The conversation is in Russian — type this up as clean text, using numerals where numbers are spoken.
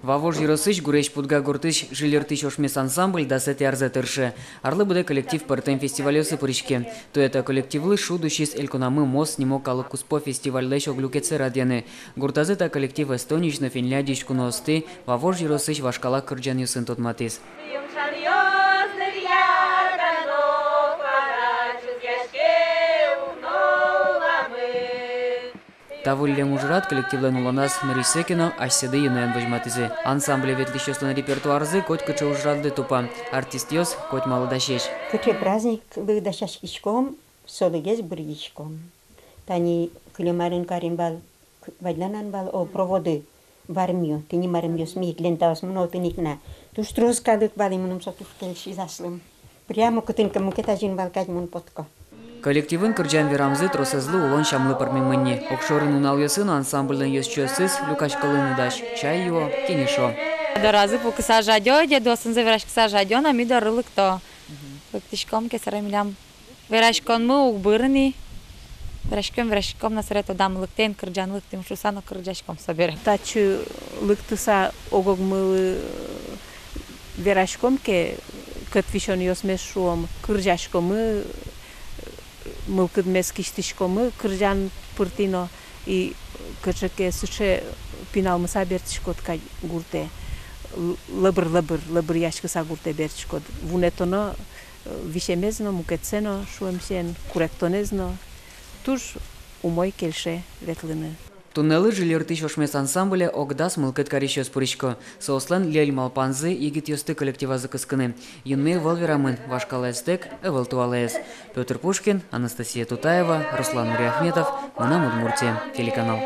Вавож Яросыч гуреш пудга гуртыш жилертыш ошмес ансамбль да сети арзетырше. Арлы буде коллектив партем фестивалёсы пуричке. То это коллективлы шудущис эльконамы мос немо калык куспо фестивальлеш оглюкеце радяны. Гуртазыта коллектив эстонична финляндич куносты Вавож Яросыч вашкала кырджан юсын тотматис. Тавылле мужрат коллективлен уланас Нарисекино асседы юнен вожматызы. Ансамбле ветлищёстон репертуарзы коть кычы ужрады тупа. Артистёс коть малыдашеш. Кычы праздник выдашаш кичком, солыгез буричком. Тани клемарын каримбал, вайдланан бал о проводы в армию. Ты не мармиос мик лентаос много никна. Туш троскадык бали муном сотушкельши заслым. Прямо кытынка мукетажин балкать мун потко. Коллективын кырджан верамзы тросызлы улон шамлы пармимынни. Окшорын уналысын ансамбльден ёсчёсыз Люкаш даш. Чай его кенешо. Доразы по кысажадё, дедосын за вераш кысажадё, на мидо рылык то. Фактишком кесарамилям. Верашкон мы угбырни. Верашком насрето дам лыктен кырджан лыктым шусано кырджашком собере. Тачу лыктыса огог мы верашком ке кытвишон ёсмешуом кырджашком мы мылкыдмес киштишкомы кыржан пыртино и кыржаке суче пинал мыса бертишкот кай гурте лабыр яшкыса гурте бертишкот вунетоно вишемезно мукетсено шуемсен куректонезно туж умой келше ветлыны. Туннелы жилертыш ошмес ансамбле огдас мылкыт карищёс пуричко. Сослан лель малпанзы егит ёсты коллектива закыскыны. Юнме волверамын вашкалэстек эвалтуалэс. Петр Пушкин, Анастасия Тутаева, Руслан Нуриахметов, Манам Удмуртия, телеканал.